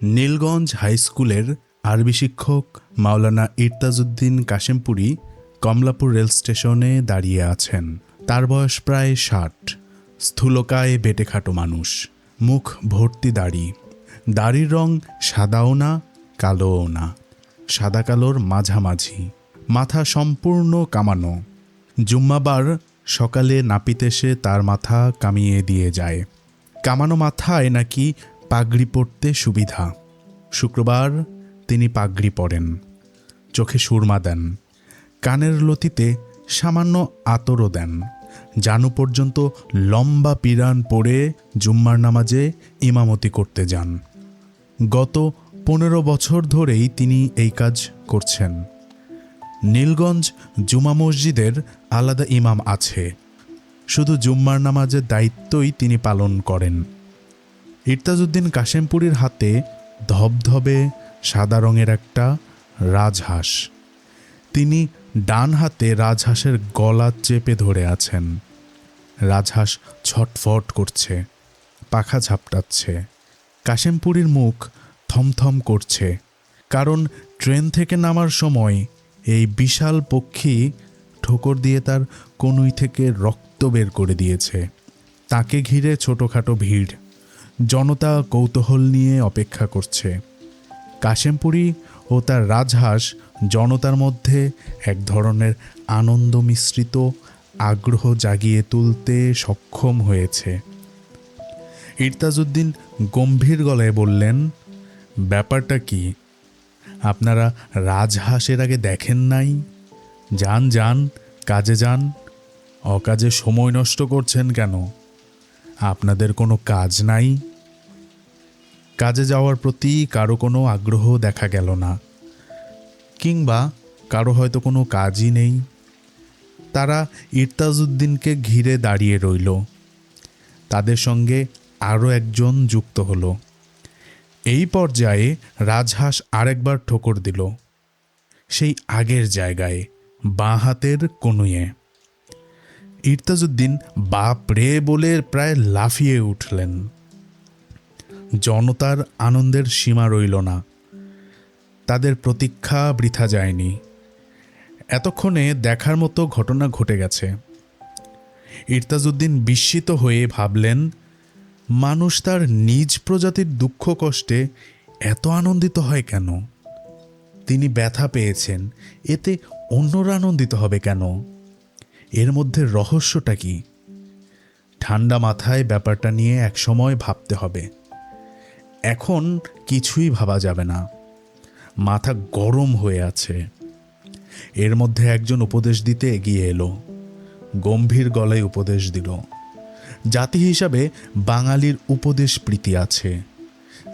Nilganj high স্কুলের আরবি শিক্ষক মাওলানা ইরতাজউদ্দিন কাশেমপুরী কমলাপুর রেল স্টেশনে দাঁড়িয়ে আছেন। তার বয়স প্রায় ৬০। স্থূলকায় বেঁটেখাটো মানুষ, মুখ ভর্তি দাড়ি। দাড়ির রং সাদাও না কালোও না, সাদা কালোর মাঝামাঝি। মাথা সম্পূর্ণ কামানো। জুম্মাবার সকালে নাপিত এসে তার মাথা কামিয়ে দিয়ে যায়। কামানো মাথায় নাকি পাগড়ি পরতে সুবিধা। শুক্রবার তিনি পাগড়ি পরেন, চোখে সুরমা দেন, কানের লতিতে সামান্য আতরও দেন। জানু পর্যন্ত লম্বা পিরান পরে জুম্মার নামাজে ইমামতি করতে যান। গত ১৫ বছর ধরেই তিনি এই কাজ করছেন। নীলগঞ্জ জুমা মসজিদের আলাদা ইমাম আছে, শুধু জুম্মার নামাজের দায়িত্বই তিনি পালন করেন। ইরতাজউদ্দিন কাশেমপুরীর হাতে ধবধবে সাদা রঙের একটা রাজহাঁস। তিনি ডান হাতে রাজহাঁসের গলা চেপে ধরে আছেন। রাজহাঁস ছটফট করছে, পাখা ঝাপটাচ্ছে। কাশেমপুরীর মুখ থমথম করছে, কারণ ট্রেন থেকে নামার সময় এই বিশাল পক্ষী ঠোকর দিয়ে তার কনুই থেকে রক্ত বের করে দিয়েছে। তাকে ঘিরে ছোটোখাটো ভিড়, জনতা কৌতূহল নিয়ে অপেক্ষা করছে। কাশেমপুরী ও তার রাজহাঁস জনতার মধ্যে এক ধরনের আনন্দ মিশ্রিত আগ্রহ জাগিয়ে তুলতে সক্ষম হয়েছে। ইরতাজউদ্দিন গম্ভীর গলায় বললেন, ব্যাপারটা কি? আপনারা রাজহাঁসের আগে দেখেন নাই? যান যান, কাজে যান। অকাজে সময় নষ্ট করছেন কেন? আপনাদের কোনো কাজ নাই? কাজে যাওয়ার প্রতি কারো কোনো আগ্রহ দেখা গেল না, কিংবা কারো হয়তো কোনো কাজই নেই। তারা ইরতাজউদ্দিনকে ঘিরে দাঁড়িয়ে রইল। তাদের সঙ্গে আরও একজন যুক্ত হলো। এই পর্যায়ে রাজহাঁস আরেকবার ঠোকর দিল, সেই আগের জায়গায়, বাঁ হাতের কনুইয়ে। ইরতাজউদ্দিন বাপ রে বলে প্রায় লাফিয়ে উঠলেন। জনতার আনন্দের সীমা রইল না। তাদের প্রতীক্ষা বৃথা যায়নি। এতক্ষণে দেখার মতো ঘটনা ঘটে গেছে। ইরতাজউদ্দিন বিস্মিত হয়ে ভাবলেন, মানুষ তার নিজ প্রজাতির দুঃখ কষ্টে এত আনন্দিত হয় কেন? তিনি ব্যথা পেয়েছেন, এতে অন্যরা আনন্দিত হবে কেন? এর মধ্যে রহস্যটা কি? ঠান্ডা মাথায় ব্যাপারটা নিয়ে একসময় ভাবতে হবে। এখন কিছুই ভাবা যাবে না। মাথা গরম হয়ে আছে। এর মধ্যে একজন উপদেশ দিতে এগিয়ে এলো। গম্ভীর গলায় উপদেশ দিল, জাতি হিসাবে বাঙালির উপদেশ প্রীতি আছে।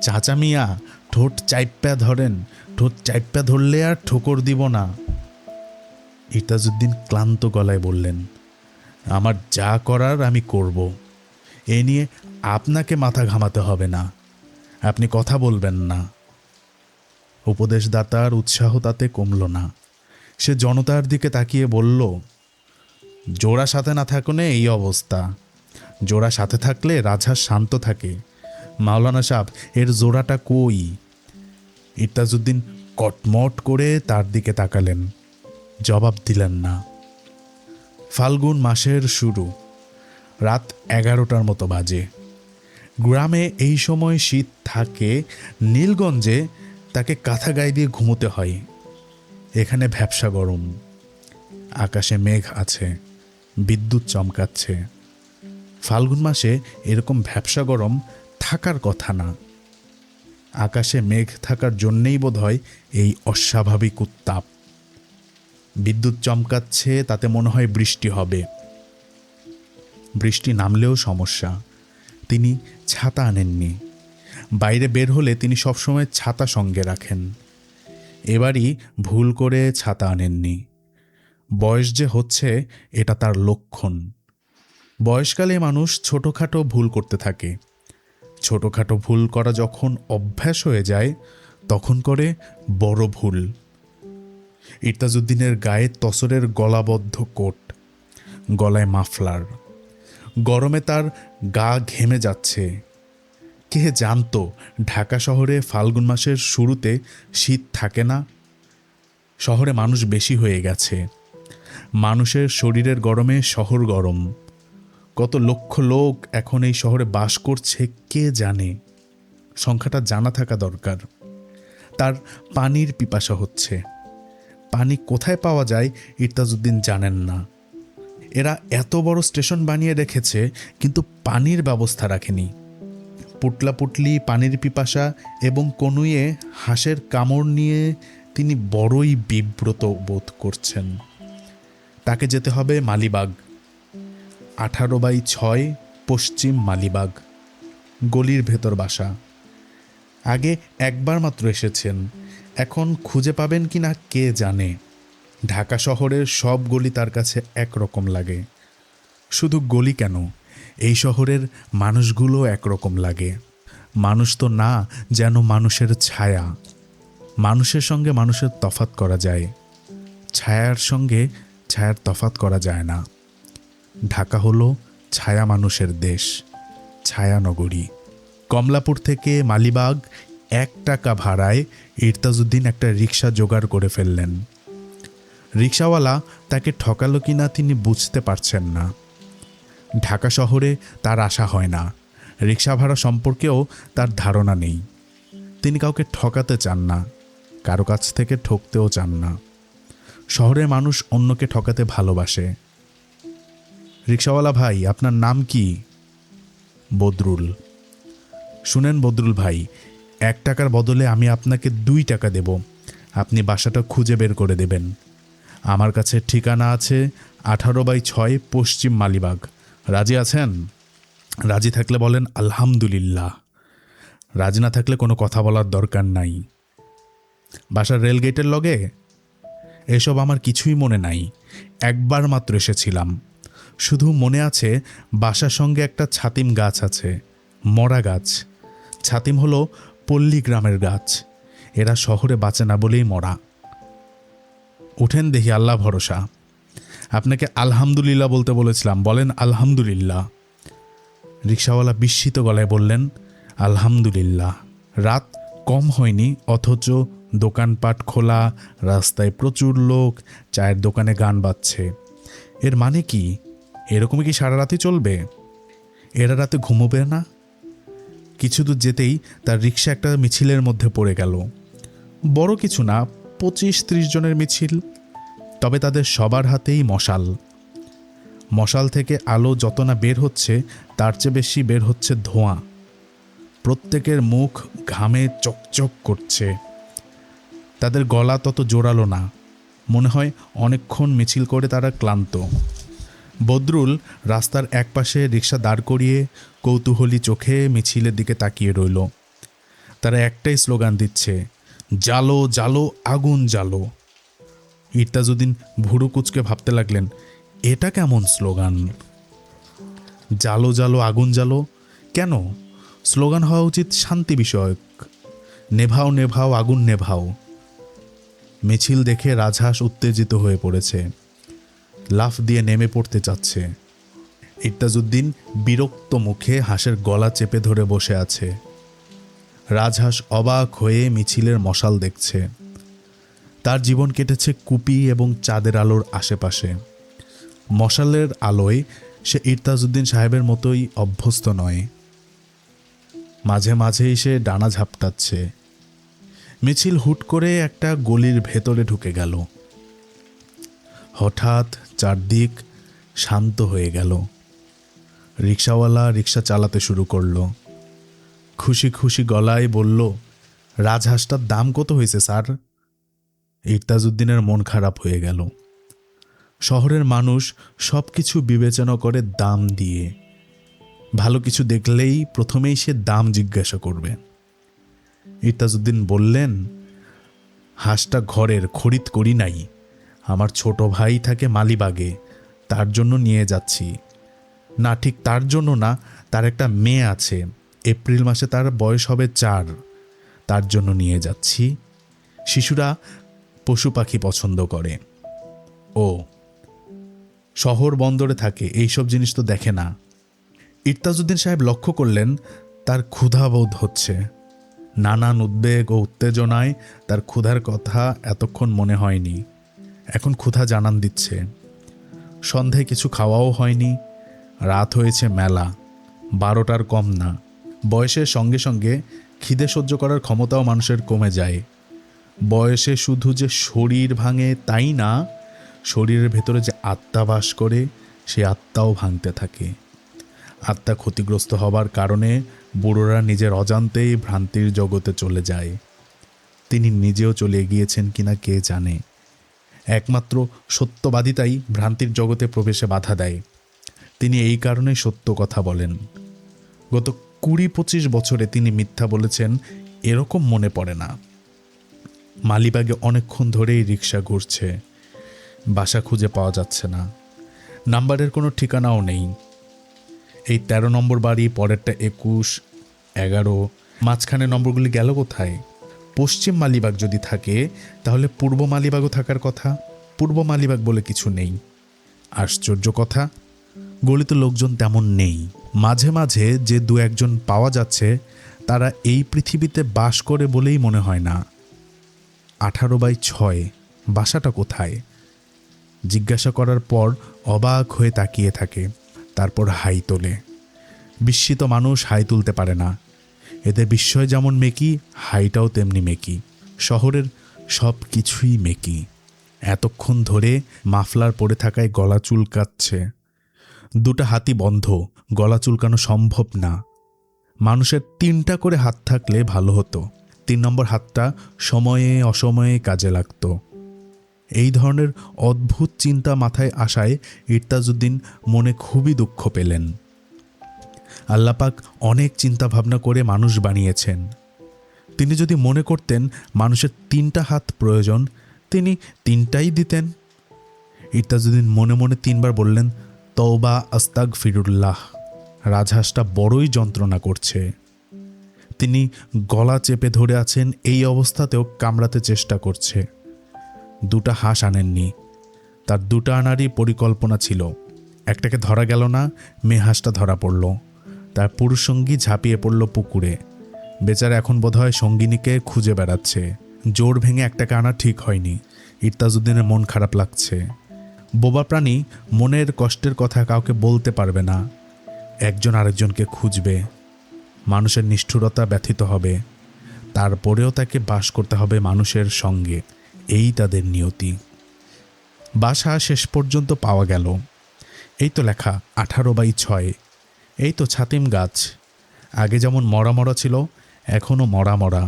চাচা মিয়া, ঠোঁট চাইপ্যা ধরেন, ঠোঁট চাইপ্যা ধরলে আর ঠোকর দিব না। ইরতাজউদ্দিন ক্লান্ত গলায় বললেন, আমার যা করার আমি করব। এ নিয়ে আপনাকে মাথা ঘামাতে হবে না। আপনি কথা বলবেন না। উপদেশদাতার উৎসাহ তাতে কমল না। সে জনতার দিকে তাকিয়ে বলল, জোড়া সাথে না থাকলে এই অবস্থা। জোড়া সাথে থাকলে রাজহাঁস শান্ত থাকে। মাওলানা সাহেব, এর জোড়াটা কই? ইরতাজউদ্দিন কটমট করে তার দিকে তাকালেন, জবাব দিলেন না। ফাল্গুন মাসের শুরু, রাত 11টার মতো বাজে। গ্রামে এই সময় শীত থাকে। নীলগঞ্জে তাকে কাঁথা গায়ে দিয়ে ঘুমোতে হয়। এখানে ভ্যাপসা গরম। আকাশে মেঘ আছে, বিদ্যুৎ চমকাচ্ছে। ফাল্গুন মাসে এরকম ভ্যাপসা গরম থাকার কথা না। আকাশে মেঘ থাকার জন্যেই বোধহয় এই অস্বাভাবিক উত্তাপ। বিদ্যুৎ চমকাচ্ছে, তাতে মনে হয় বৃষ্টি হবে। বৃষ্টি নামলেও সমস্যা। তিনি ছাতা আনেননি। বাইরে বের হলে তিনি সবসময় ছাতা সঙ্গে রাখেন। এবারই ভুল করে ছাতা আনেননি। বয়স যে হচ্ছে এটা তার লক্ষণ। বয়সকালে মানুষ ছোটোখাটো ভুল করতে থাকে। ছোটোখাটো ভুল করা যখন অভ্যাস হয়ে যায়, তখন করে বড় ভুল। ইরতাজউদ্দিনের গায়ে তসরের গলাবদ্ধ কোট, গলায় মাফলার। গরমে তার গা ঘেমে যাচ্ছে। কে জানতো ঢাকা শহরে ফাল্গুন মাসের শুরুতে শীত থাকে না? শহরে মানুষ বেশি হয়ে গেছে, মানুষের শরীরের গরমে শহর গরম। কত লক্ষ লোক এখন এই শহরে বাস করছে কে জানে, সংখ্যাটা জানা থাকা দরকার। তার পানির পিপাসা হচ্ছে, পানি কোথায় পাওয়া যায় ইরতাজউদ্দিন জানেন না। এরা এত বড় স্টেশন বানিয়ে রেখেছে কিন্তু পানির ব্যবস্থা রাখেনি। পুটলা পুটলি পানির পিপাসা এবং কনুইয়ে হাঁসের কামড় নিয়ে তিনি বড়ই বিব্রত বোধ করছেন। তাকে যেতে হবে মালিবাগ, 18/6 পশ্চিম মালিবাগ, গলির ভেতর বাসা। আগে একবার মাত্র এসেছেন, এখন খুঁজে পাবেন কি না কে জানে। ঢাকা শহরের সব গলি তার কাছে একরকম লাগে। শুধু গলি কেন, এই শহরের মানুষগুলো একরকম লাগে। মানুষ তো না, যেন মানুষের ছায়া। মানুষের সঙ্গে মানুষের তফাত করা যায়, ছায়ার সঙ্গে ছায়ার তফাত করা যায় না। ঢাকা হলো ছায়া মানুষের দেশ, ছায়া নগরী। কমলাপুর থেকে মালিবাগ 1 টাকা ভাড়ায় ইরতাজউদ্দিন একটা রিক্সা জোগাড় করে ফেললেন। রিক্সাওয়ালা তাকে ঠকালো কিনা তিনি বুঝতে পারছেন না। ঢাকা শহরে তার আশা হয় না, রিক্সা ভাড়া সম্পর্কেও তার ধারণা নেই। তিনি কাউকে ঠকাতে চান না, কারো কাছ থেকে ঠকতেও চান না। শহরের মানুষ অন্যকে ঠকাতে ভালোবাসে। রিক্সাওয়ালা ভাই, আপনার নাম কি? বদরুল। শুনেন বদরুল ভাই, 1 টাকার বদলে আমি আপনাকে 2 টাকা দেব, আপনি বাসাটা খুঁজে বের করে দেবেন। আমার কাছে ঠিকানা আছে 18/6 পশ্চিম মালিবাগ। রাজি আছেন? রাজি থাকলে বলেন আলহামদুলিল্লাহ, রাজি না থাকলে কোনো কথা বলার দরকার নাই। বাসার রেলগেটের লগে? এসব আমার কিছুই মনে নাই, একবার মাত্র এসেছিলাম। শুধু মনে আছে বাসার সঙ্গে একটা ছাতিম গাছ আছে, মরা গাছ। ছাতিম হলো পল্লী গ্রামের গাছ, এরা শহরে বাঁচে না বলেই মরা। উঠেন দেখি, আল্লাহ ভরসা। আপনাকে আলহামদুলিল্লাহ বলতে বলেছিলাম, বলেন আলহামদুলিল্লাহ। রিক্সাওয়ালা বিস্মিত গলায় বললেন আলহামদুলিল্লাহ। রাত কম হয়নি, অথচ দোকানপাট খোলা, রাস্তায় প্রচুর লোক, চায়ের দোকানে গান বাজছে। এর মানে কি? এরকমই কি সারা রাতই চলবে? এরা রাতে ঘুমোবে না? কিছু দূর যেতেই তার রিক্সা একটা মিছিলের মধ্যে পড়ে গেল। বড় কিছু না, 25-30 জনের মিছিল, তবে তাদের সবার হাতেই মশাল। মশাল থেকে আলো যত না বের হচ্ছে তার চেয়ে বেশি বের হচ্ছে ধোঁয়া। প্রত্যেকের মুখ ঘামে চকচক করছে। তাদের গলা তত জোরালো না, মনে হয় অনেকক্ষণ মিছিল করে তারা ক্লান্ত। বদরুল রাস্তার একপাশে রিক্সা দাঁড় করিয়ে কৌতূহলী চোখে মিছিলের দিকে তাকিয়ে রইল। তারা একটাই স্লোগান দিচ্ছে, জালো জালো আগুন জালো। ইরতাজউদ্দিন ভুরু কুচকে ভাবতে লাগলেন, এটা কেমন স্লোগান? জালো জালো আগুন জালো কেন? স্লোগান হওয়া উচিত শান্তি বিষয়ক, নেভাও নেভাও আগুন নেভাও। মিছিল দেখে রাজহাঁস উত্তেজিত হয়ে পড়েছে, লাফ দিয়ে নেমে পড়তে চাচ্ছে। ইরতাজউদ্দিন বিরক্ত মুখে হাঁসের গলা চেপে ধরে বসে আছে। রাজহাঁস অবাক হয়ে মিছিলের মশাল দেখছে। তার জীবন কেটেছে কুপি এবং চাঁদের আলোর আশেপাশে। মশালের আলোয় সে ইরতাজউদ্দিন সাহেবের মতোই অভ্যস্ত নয়। মাঝে মাঝেই সে ডানা ঝাপটাচ্ছে। মিছিল হুট করে একটা গলির ভেতরে ঢুকে গেল। হঠাৎ চারদিক শান্ত হয়ে গেল। রিক্সাওয়ালা রিক্সা চালাতে শুরু করলো। খুশি খুশি গলায় বলল, রাজহাঁসটার দাম কত হয়েছে স্যার? ইরতাজউদ্দিনের মন খারাপ হয়ে গেল। শহরের মানুষ সব কিছু বিবেচনা করে দাম দিয়ে। ভালো কিছু দেখলেই প্রথমেই সে দাম জিজ্ঞাসা করবে। ইরতাজউদ্দিন বললেন, হাঁসটা ঘরের, খরিদ করি নাই। আমার ছোট ভাই থাকে মালিবাগে, তার জন্য নিয়ে যাচ্ছি। না, ঠিক তার জন্য না, তার একটা মেয়ে আছে, এপ্রিল মাসে তার বয়স হবে 4, তার জন্য নিয়ে যাচ্ছি। শিশুরা পশু পাখি পছন্দ করে। ও শহর বন্দরে থাকে, এইসব জিনিস তো দেখে না। ইরতাজউদ্দিন সাহেব লক্ষ্য করলেন তার ক্ষুধাবোধ হচ্ছে। নানান উদ্বেগ ও উত্তেজনায় তার ক্ষুধার কথা এতক্ষণ মনে হয়নি, এখন ক্ষুধা জানান দিচ্ছে। সন্ধ্যায় কিছু খাওয়াও হয়নি, রাত হয়েছে মেলা, 12টার কম না। বয়সের সঙ্গে সঙ্গে খিদে সহ্য করার ক্ষমতাও মানুষের কমে যায়। বয়সে শুধু যে শরীর ভাঙে তাই না, শরীরের ভেতরে যে আত্মা বাস করে সে আত্মাও ভাঙতে থাকে। আত্মা ক্ষতিগ্রস্ত হবার কারণে বুড়োরা নিজের অজান্তেই ভ্রান্তির জগতে চলে যায়। তিনি নিজেও চলে গিয়েছেন কিনা কে জানে। একমাত্র সত্যবাদিতাই ভ্রান্তির জগতে প্রবেশে বাধা দেয়। তিনি এই কারণে সত্য কথা বলেন। গত 20-25 বছরে তিনি মিথ্যা বলেছেন এরকম মনে পড়ে না। মালিবাগে অনেকক্ষণ ধরেই রিক্সা ঘুরছে, বাসা খুঁজে পাওয়া যাচ্ছে না, নাম্বারের কোনো ঠিকানাও নেই। এই 13 নম্বর বাড়ি, পরেরটা 21, 11, মাঝখানে নম্বরগুলি গেল কোথায়? পশ্চিম মালিবাগ যদি থাকে তাহলে পূর্ব মালিবাগও থাকার কথা। পূর্ব মালিবাগ বলে কিছু নেই। আশ্চর্য কথা, গলিতে লোকজন তেমন নেই। মাঝে মাঝে যে 2-1 পাওয়া যাচ্ছে তারা এই পৃথিবীতে বাস করে বলেই মনে হয় না। 18/6 বাসাটা কোথায়? জিজ্ঞাসা করার পর অবাক হয়ে তাকিয়ে থাকে, তারপর হাই তোলে। বিস্মিত মানুষ হাই তুলতে পারে না। এতে বিস্ময় যেমন মেকি, হাইটাও তেমনি মেকি। শহরের সব কিছুই মেকি। এতক্ষণ ধরে মাফলার পরে থাকায় গলা চুলকাচ্ছে। 2টা হাতই বন্ধ, গলা চুলকানো সম্ভব না। মানুষের 3টা করে হাত থাকলে ভালো হতো। 3 নম্বর হাতটা সময়ে অসময়ে কাজে লাগত। এই ধরনের অদ্ভুত চিন্তা মাথায় আসায় ইরতাজউদ্দিন মনে খুবই দুঃখ পেলেন। আল্লাপাক অনেক চিন্তা ভাবনা করে মানুষ বানিয়েছেন। তিনি যদি মনে করতেন মানুষের 3টা হাত প্রয়োজন, তিনি 3টাই দিতেন। ইরতাজউদ্দিন মনে মনে 3বার বললেন, তওবা আস্তাগফিরুল্লাহ। রাজহাঁসটা বড়ই যন্ত্রণা করছে। তিনি গলা চেপে ধরে আছেন, এই অবস্থাতেও কামড়াতে চেষ্টা করছে। 2টা হাঁস আনেননি, তার 2টা আনারই পরিকল্পনা ছিল। একটাকে ধরা গেল না, মেয়ে হাঁসটা ধরা পড়ল। তার পুরুষ সঙ্গী ঝাঁপিয়ে পড়ল পুকুরে। বেচারা এখন বোধহয় সঙ্গিনীকে খুঁজে বেড়াচ্ছে। জোর ভেঙে একটাকে আনা ঠিক হয়নি। ইরতাজউদ্দিনের মন খারাপ লাগছে। বোবা প্রাণী মনের কষ্টের কথা কাউকে বলতে পারবে না। একজন আরেকজনকে খুঁজবে। মানুষের নিষ্ঠুরতা ব্যথিত হবে, তারপরেও তাকে বাস করতে হবে মানুষের সঙ্গে। এই তাদের নিয়তি। বাসা শেষ পর্যন্ত পাওয়া গেল। এই তো লেখা 18/6। এই তো ছাতিম গাছ। আগে যেমন মরা মরা ছিল, এখনও মরা মরা।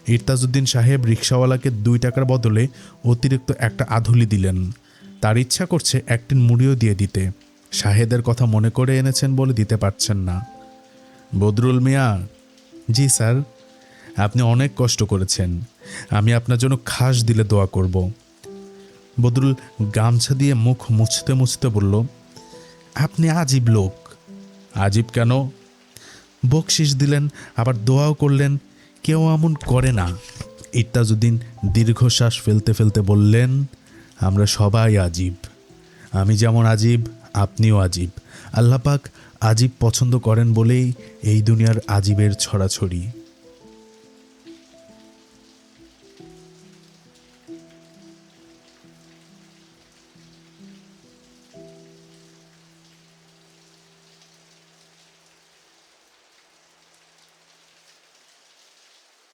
ইরতাজউদ্দিন সাহেব রিক্সাওয়ালাকে 2 টাকার বদলে অতিরিক্ত একটা আধুলি দিলেন। তার ইচ্ছা করছে 1 টিন মুড়িও দিয়ে দিতে। শাহেদের কথা মনে করে এনেছেন বলে দিতে পারছেন না। বদরুল মিয়া। জি স্যার। আপনি অনেক কষ্ট করেছেন, আমি আপনার জন্য খাস দিলে দোয়া করব। বদরুল গামছা দিয়ে মুখ মুছতে মুছতে বলল, আপনি আজীব লোক। আজীব কেন? বকশিস দিলেন, আবার দোয়াও করলেন, কেউ এমন করে না। ইরতাজউদ্দিন দীর্ঘশ্বাস ফেলতে ফেলতে বললেন, আমরা সবাই আজীব। আমি যেমন আজীব, আপনিও আজীব। আল্লাপাক আজীব পছন্দ করেন বলেই এই দুনিয়ার আজীবের ছড়াছড়ি।